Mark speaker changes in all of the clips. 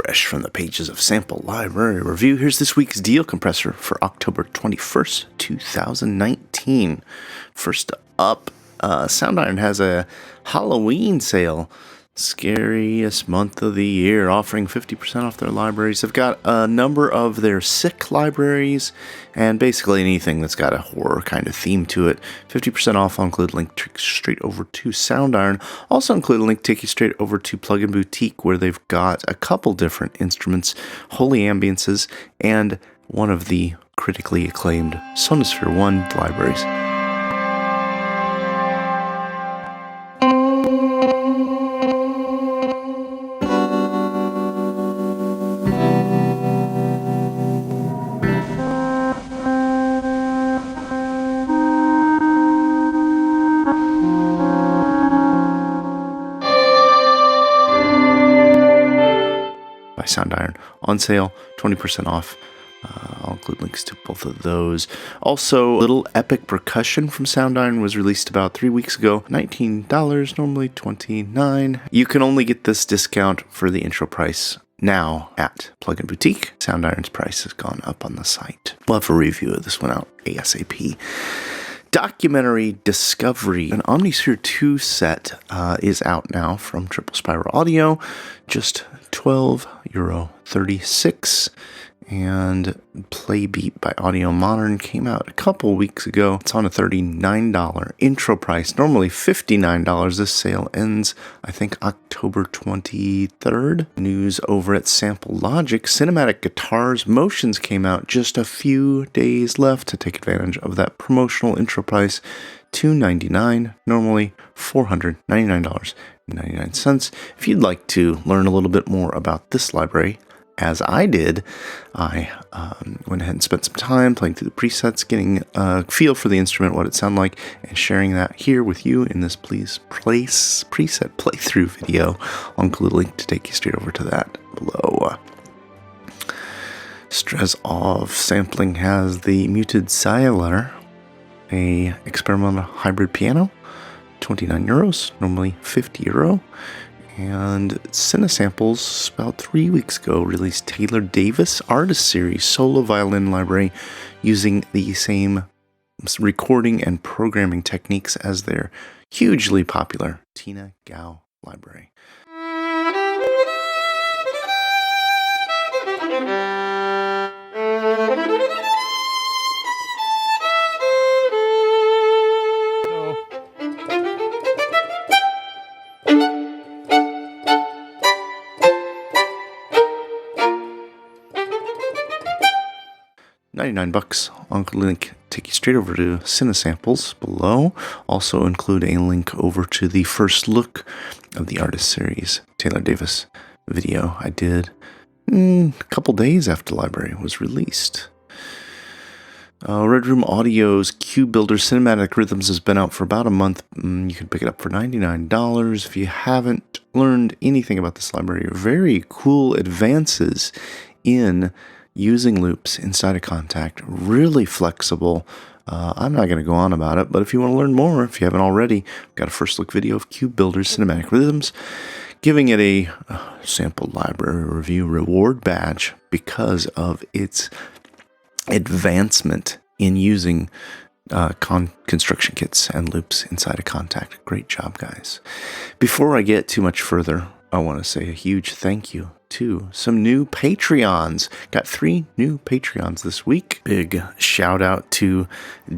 Speaker 1: Fresh from the pages of Sample Library Review, here's this week's deal compressor for October 21st, 2019. First up, SoundIron has a Halloween sale. Scariest month of the year, offering 50% off their libraries. They've got a number of their sick libraries and basically anything that's got a horror kind of theme to it. 50% off. I'll include a link straight over to SoundIron. Also include a link take you straight over to Plugin Boutique, where they've got a couple different instruments, Holy Ambiances, and one of the critically acclaimed Sonosphere 1 libraries. By SoundIron on sale, 20% off. I'll include links to both of those. Also, Little Epic Percussion from SoundIron was released about 3 weeks ago. $19, normally $29. You can only get this discount for the intro price now at Plugin Boutique. SoundIron's price has gone up on the site. We'll have a review of this one out ASAP. Documentary Discovery, an Omnisphere 2 set is out now from Triple Spiral Audio, just €12.36, and Playbeat by AudioModern came out a couple weeks ago. It's on a $39 intro price, normally $59. This sale ends, I think, October 23rd. News over at Sample Logic, Cinematic Guitars Motions came out, just a few days left to take advantage of that promotional intro price. $299, normally $499.99. If you'd like to learn a little bit more about this library, as I did, I went ahead and spent some time playing through the presets, getting a feel for the instrument, what it sounded like, and sharing that here with you in this preset playthrough video. I'll include a link to take you straight over to that below. Strezov Sampling has the muted Seiler, a experimental hybrid piano, €29, normally €50. And Cinesamples, about 3 weeks ago, released Taylor Davis Artist Series Solo Violin Library using the same recording and programming techniques as their hugely popular Tina Gao library. $99. I'll link take you straight over to Cinesamples below. Also include a link over to the first look of the Artist Series Taylor Davis video I did a couple days after the library was released. Red Room Audio's Cube Builder Cinematic Rhythms has been out for about a month. You can pick it up for $99. If you haven't learned anything about this library, very cool advances in using loops inside a contact, really flexible. I'm not going to go on about it, but if you want to learn more, if you haven't already, I've got a first look video of Cube Builder's Cinematic Rhythms, giving it a Sample Library Review reward badge because of its advancement in using construction kits and loops inside a contact. Great job, guys. Before I get too much further, I want to say a huge thank you to some new Patreons. Got 3 new Patreons this week. Big shout out to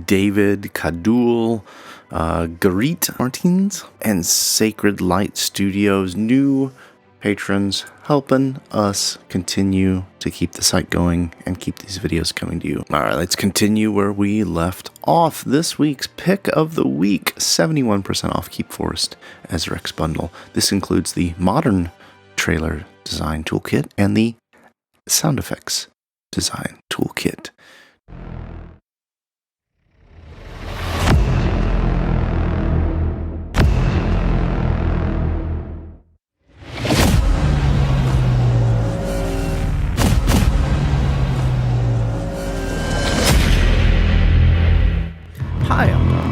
Speaker 1: David Kadul, Garit Martins, and Sacred Light Studios. New patrons helping us continue to keep the site going and keep these videos coming to you. All right, let's continue where we left off. This week's pick of the week, 71% off Keep Forest AizerX bundle. This includes the Modern Trailer Design Toolkit and the Sound Effects Design Toolkit. Hi, I'm Bob.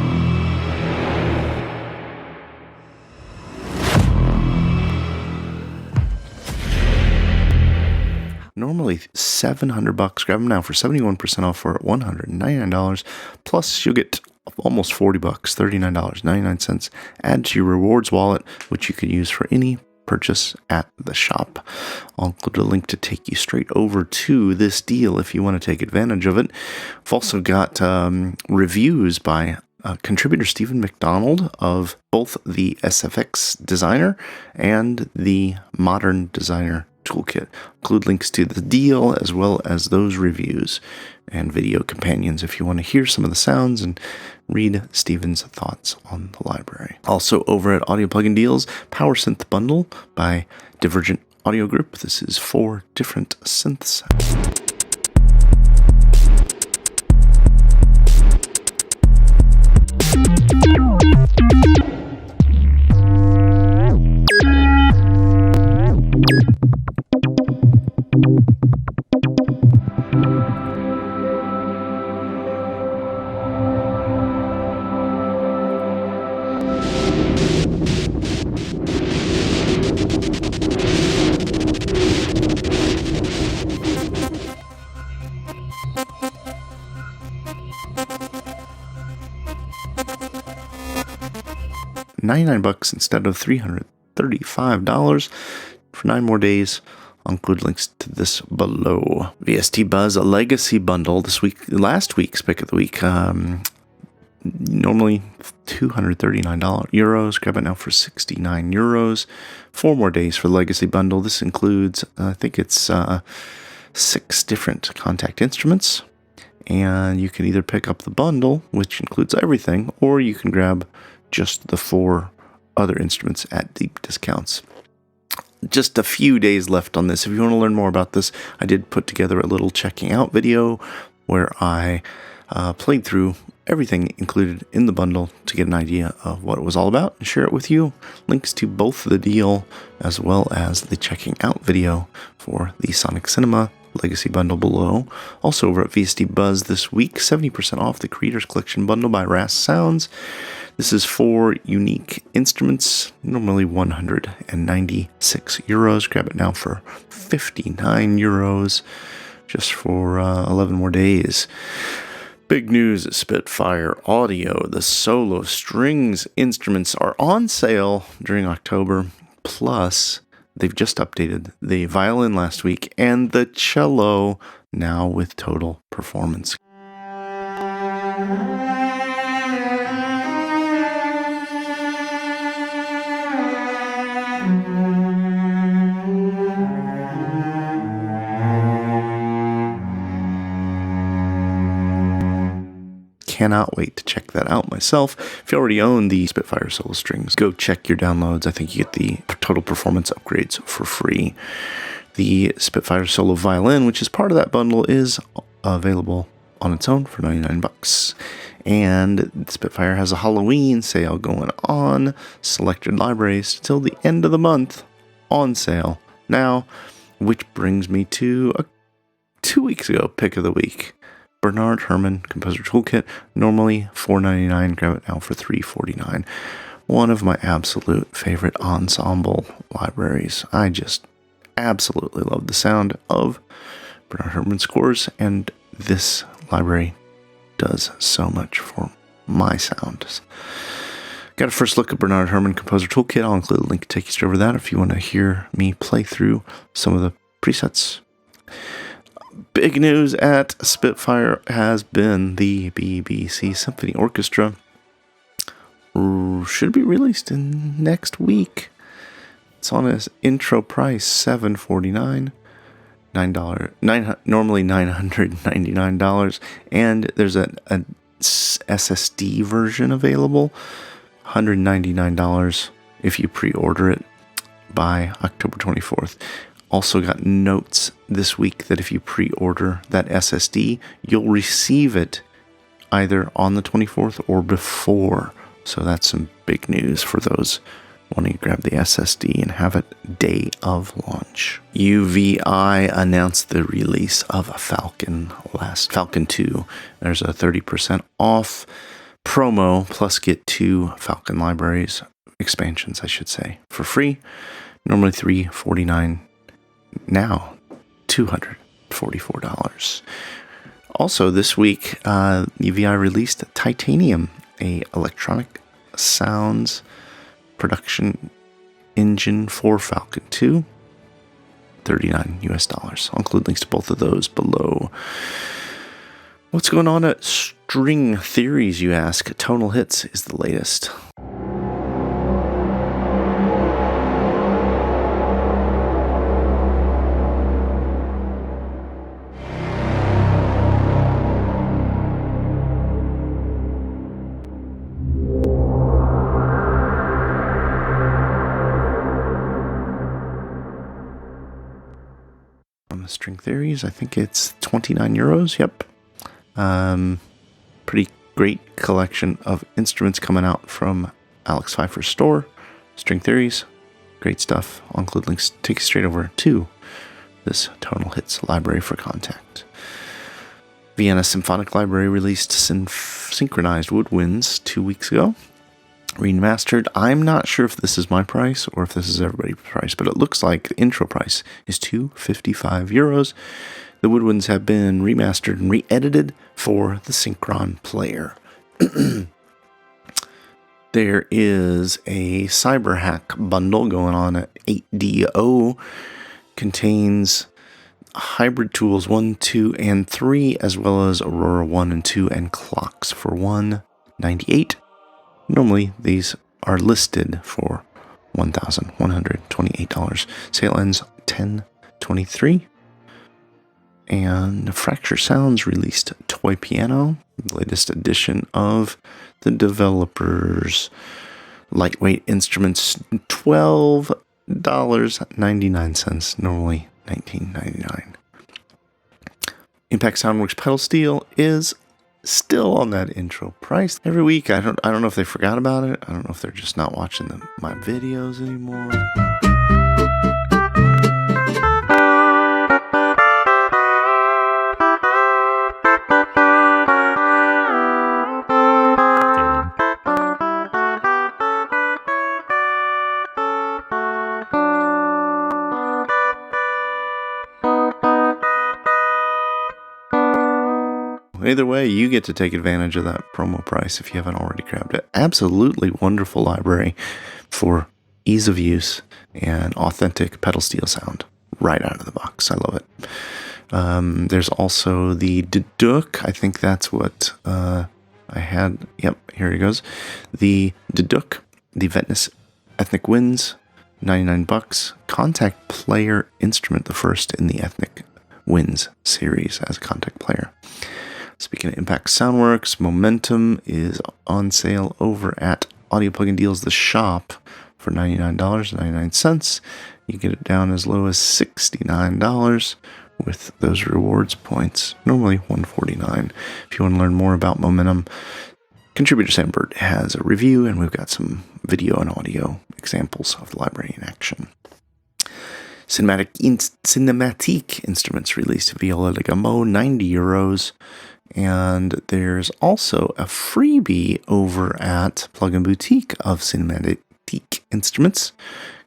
Speaker 1: normally $700. Grab them now for 71% off for $199. Plus, you'll get almost $40, $39.99 add to your rewards wallet, which you can use for any purchase at the shop. I'll include a link to take you straight over to this deal if you want to take advantage of it. I've also got reviews by contributor Stephen McDonald of both the SFX Designer and the Modern Designer Toolkit. Include links to the deal as well as those reviews and video companions if you want to hear some of the sounds and read Stephen's thoughts on the library. Also over at Audio Plugin Deals, Power Synth Bundle by Divergent Audio Group. This is 4 different synths. $99 instead of $335 for 9 more days. I'll include links to this below. VST Buzz, a legacy bundle last week's pick of the week. Normally €239. Grab it now for €69. 4 more days for the legacy bundle. This includes, I think it's 6 different contact instruments. And you can either pick up the bundle, which includes everything, or you can grab just the 4 other instruments at deep discounts. Just a few days left on this. If you want to learn more about this, I did put together a little checking out video where I played through everything included in the bundle to get an idea of what it was all about and share it with you. Links to both the deal as well as the checking out video for the Sonixinema Legacy Bundle below. Also over at VST Buzz this week, 70% off the Creators Collection Bundle by Ras Sounds. This is 4 unique instruments, normally €196. Grab it now for €59, just for 11 more days. Big news at Spitfire Audio. The solo strings instruments are on sale during October. Plus, they've just updated the violin last week and the cello now with Total Performance. Cannot wait to check that out myself. If you already own the Spitfire solo strings, go check your downloads. I think you get the Total Performance upgrades for free. The Spitfire solo violin, which is part of that bundle, is available on its own for $99. And Spitfire has a Halloween sale going on. Selected libraries till the end of the month on sale now, which brings me to a 2 weeks ago pick of the week. Bernard Herrmann Composer Toolkit, normally $4.99, grab it now for $3.49. One of my absolute favorite ensemble libraries. I just absolutely love the sound of Bernard Herrmann scores, and this library does so much for my sound. Got a first look at Bernard Herrmann Composer Toolkit. I'll include a link to take you straight over that if you want to hear me play through some of the presets. Big news at Spitfire has been the BBC Symphony Orchestra. Should be released in next week. It's on its intro price, $749. Normally $999. And there's an SSD version available, $199 if you pre-order it by October 24th. Also got notes this week that if you pre-order that SSD, you'll receive it either on the 24th or before. So that's some big news for those wanting to grab the SSD and have it day of launch. UVI announced the release of Falcon 2. There's a 30% off promo, plus get 2 Falcon libraries, expansions I should say, for free. Normally $349. Now $244. Also this week, EVI released Titanium, a electronic sounds production engine for Falcon 2, $39 US. I'll include links to both of those below. What's going on at String Theories, you ask? Tonal Hits is the latest. String Theories, I think it's 29 euros. Yep. Pretty great collection of instruments coming out from Alex Pfeiffer's store. String Theories, great stuff. I'll include links, take you straight over to this Tonal Hits library for contact. Vienna Symphonic Library released synchronized woodwinds 2 weeks ago. Remastered. I'm not sure if this is my price or if this is everybody's price, but it looks like the intro price is €255. The woodwinds have been remastered and re-edited for the Synchron player. There is a CyberHack bundle going on at 8DO. Contains hybrid tools 1, 2, and 3, as well as Aurora 1 and 2 and clocks for $198. Normally, these are listed for $1,128. Sale ends 10/23. And Fracture Sounds released Toy Piano, the latest edition of the developers. Lightweight instruments, $12.99, normally $19.99. Impact Soundworks pedal steel is still on that intro price. Every week, I don't know if they forgot about it. I don't know if they're just not watching my videos anymore. Either way, you get to take advantage of that promo price if you haven't already grabbed it. Absolutely wonderful library for ease of use and authentic pedal steel sound right out of the box. I love it. There's also the Deduk. I think that's what I had. Yep, here it goes. The Deduk, the Vetness Ethnic Winds, $99. Contact player instrument, the first in the Ethnic Winds series as a contact player. Speaking of Impact Soundworks, Momentum is on sale over at Audio Plugin Deals The Shop for $99.99. You get it down as low as $69 with those rewards points, normally $149. If you want to learn more about Momentum, Contributor Sandbird has a review, and we've got some video and audio examples of the library in action. Cinematic Instruments released Viola da Gamo, €90. And there's also a freebie over at Plugin Boutique of Cinematic Instruments.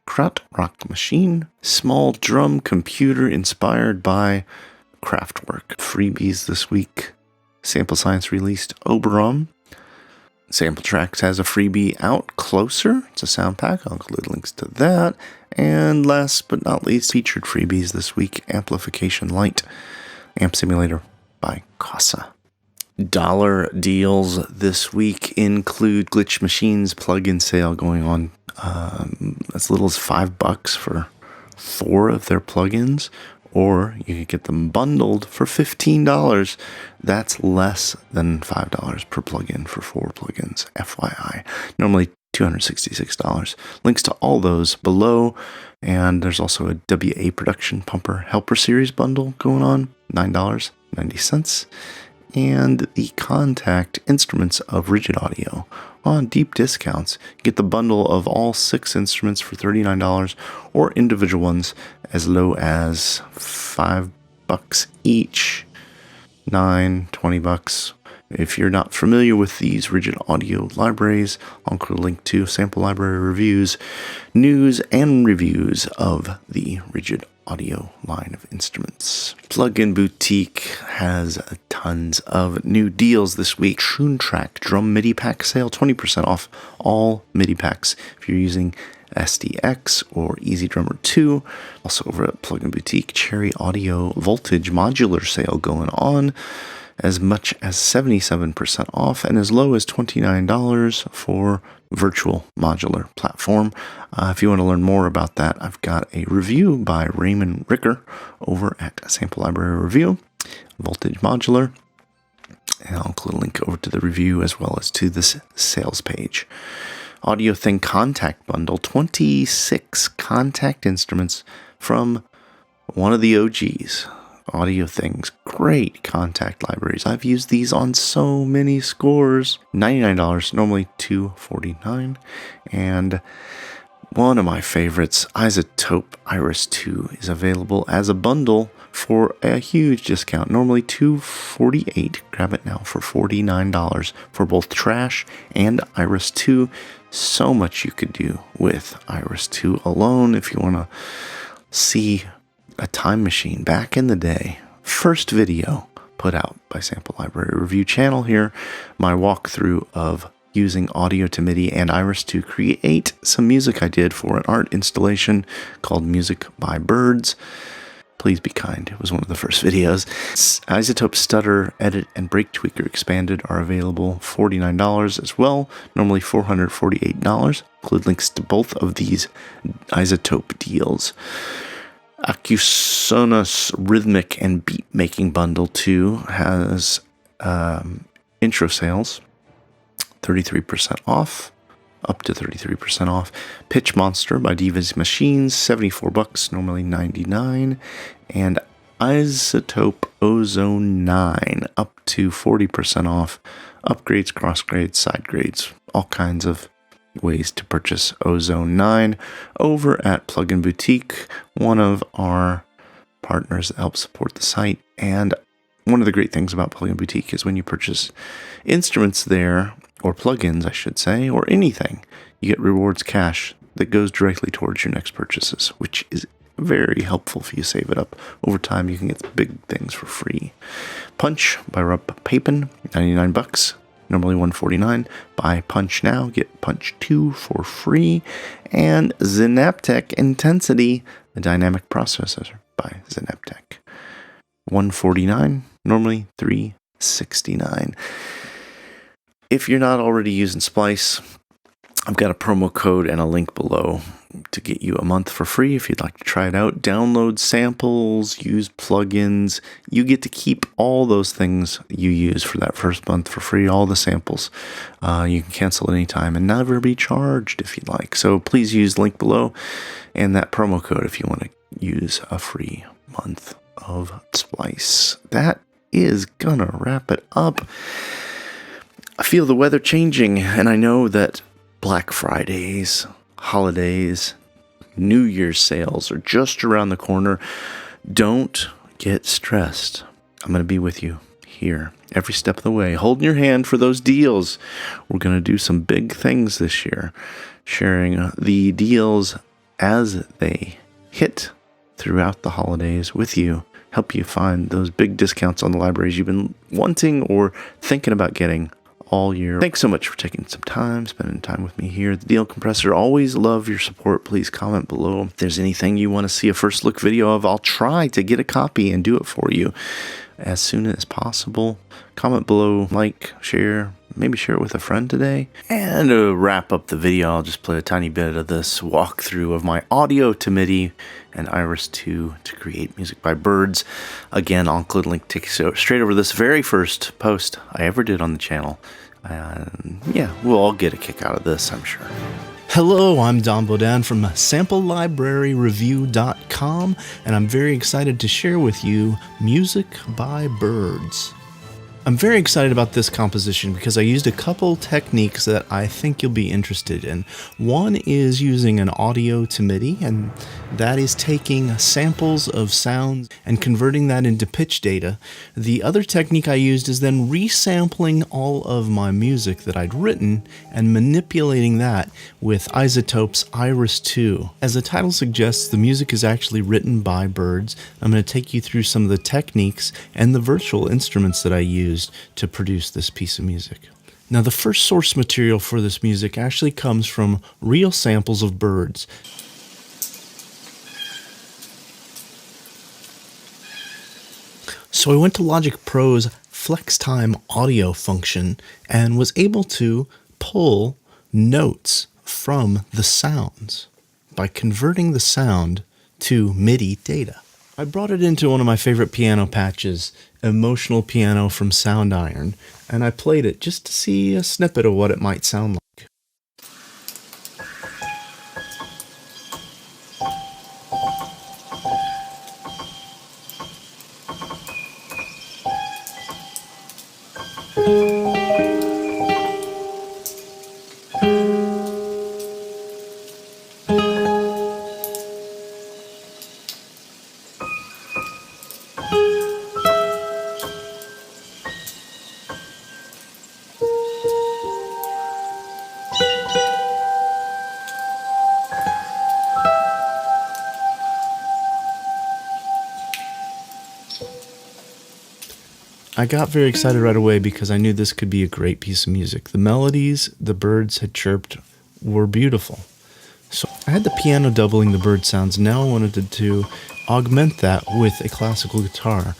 Speaker 1: Krautrock Machine, small drum computer inspired by Kraftwerk. Freebies this week. Sample Science released Oberon. Sample Tracks has a freebie out, Closer. It's a sound pack. I'll include links to that. And last but not least, featured freebies this week, Amplification Lite, Amp Simulator by Casa. Dollar deals this week include Glitch Machines plugin sale going on as little as $5 for 4 of their plugins, or you can get them bundled for $15. That's less than $5 per plugin for 4 plugins, FYI. Normally $266. Links to all those below, and there's also a WA Production Pumper Helper Series bundle going on, $9.90. And the Contact Instruments of Rigid Audio on deep discounts. Get the bundle of all 6 instruments for $39, or individual ones as low as $5 each, $9, $20. If you're not familiar with these Rigid Audio libraries, I'll include a link to sample library reviews, news, and reviews of the Rigid audio line of instruments. Plugin Boutique has tons of new deals this week. TuneTrack Drum MIDI Pack sale, 20% off all MIDI packs if you're using SDX or Easy Drummer 2. Also over at Plugin Boutique, Cherry Audio Voltage Modular sale going on, as much as 77% off and as low as $29 for virtual modular platform. If you want to learn more about that, I've got a review by Raymond Ricker over at Sample Library Review, Voltage Modular, and I'll include a link over to the review as well as to this sales page. Audio Thing Contact Bundle, 26 contact instruments from one of the OGs. Audio Thing's great contact libraries. I've used these on so many scores. $99, normally $249. And one of my favorites, iZotope Iris 2, is available as a bundle for a huge discount. Normally $248. Grab it now for $49 for both Trash and Iris 2. So much you could do with Iris 2 alone if you want to see a time machine back in the day. First video put out by Sample Library Review channel here. My walkthrough of using audio to MIDI and Iris to create some music I did for an art installation called Music by Birds. Please be kind. It was one of the first videos. iZotope Stutter, Edit, and Break Tweaker Expanded are available $49 as well. Normally $448. Include links to both of these iZotope deals. Acusonus Rhythmic and Beat Making Bundle 2 has intro sales, 33% off, up to 33% off. Pitch Monster by Divas Machines, $74, normally $99. And iZotope Ozone 9, up to 40% off. Upgrades, cross grades, side grades, all kinds of ways to purchase Ozone 9 over at Plugin Boutique, one of our partners that help support the site. And one of the great things about Plugin Boutique is when you purchase instruments there, or plugins, I should say, or anything, you get rewards cash that goes directly towards your next purchases, which is very helpful if you save it up. Over time, you can get big things for free. Punch by Rob Papin, $99. Normally $149. Buy Punch now, get Punch 2 for free. And Zenaptec Intensity, the dynamic processor by Zenaptec. $149, normally $369. If you're not already using Splice, I've got a promo code and a link below to get you a month for free if you'd like to try it out. Download samples, use plugins. You get to keep all those things you use for that first month for free, all the samples. You can cancel anytime and never be charged if you'd like. So please use the link below and that promo code if you want to use a free month of Splice. That is gonna wrap it up. I feel the weather changing, and I know that Black Fridays, holidays, New Year's sales are just around the corner. Don't get stressed. I'm going to be with you here every step of the way, holding your hand for those deals. We're going to do some big things this year, sharing the deals as they hit throughout the holidays with you, help you find those big discounts on the libraries you've been wanting or thinking about getting all year. Thanks so much for taking some time, spending time with me here at the Deal Compressor. Always love your support. Please comment below if there's anything you want to see a first look video of. I'll try to get a copy and do it for you as soon as possible. Comment below, like, share, maybe share it with a friend today. And to wrap up the video, I'll just play a tiny bit of this walkthrough of my audio to MIDI and Iris 2 to create Music by Birds. Again, I'll include a link to straight over this very first post I ever did on the channel. And yeah, we'll all get a kick out of this, I'm sure. Hello, I'm Don Bodan from SampleLibraryReview.com, and I'm very excited to share with you Music by Birds.
Speaker 2: I'm very excited about this composition because I used a couple techniques that I think you'll be interested in. One is using an audio to MIDI, and that is taking samples of sounds and converting that into pitch data. The other technique I used is then resampling all of my music that I'd written and manipulating that with iZotope's Iris 2. As the title suggests, the music is actually written by birds. I'm going to take you through some of the techniques and the virtual instruments that I used to produce this piece of music. Now, the first source material for this music actually comes from real samples of birds. So I went to Logic Pro's FlexTime audio function and was able to pull notes from the sounds by converting the sound to MIDI data. I brought it into one of my favorite piano patches, Emotional Piano from Sound Iron, and I played it just to see a snippet of what it might sound like. I got very excited right away because I knew this could be a great piece of music. The melodies the birds had chirped were beautiful. So I had the piano doubling the bird sounds. Now I wanted to augment that with a classical guitar.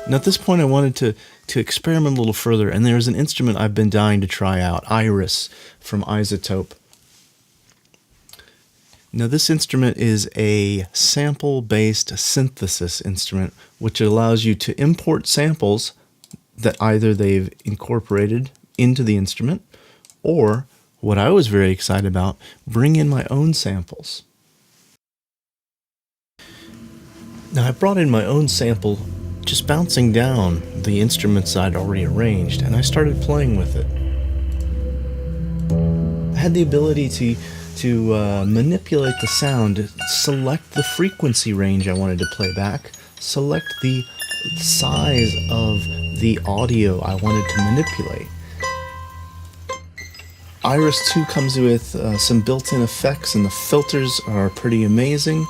Speaker 2: Now at this point I wanted to experiment a little further, and there's an instrument I've been dying to try out, Iris from iZotope. Now this instrument is a sample-based synthesis instrument, which allows you to import samples that either they've incorporated into the instrument, or, what I was very excited about, bring in my own samples. Now I brought in my own sample just bouncing down the instruments I'd already arranged, and I started playing with it. I had the ability to manipulate the sound, select the frequency range I wanted to play back, select the size of the audio I wanted to manipulate. Iris 2 comes with some built-in effects, and the filters are pretty amazing.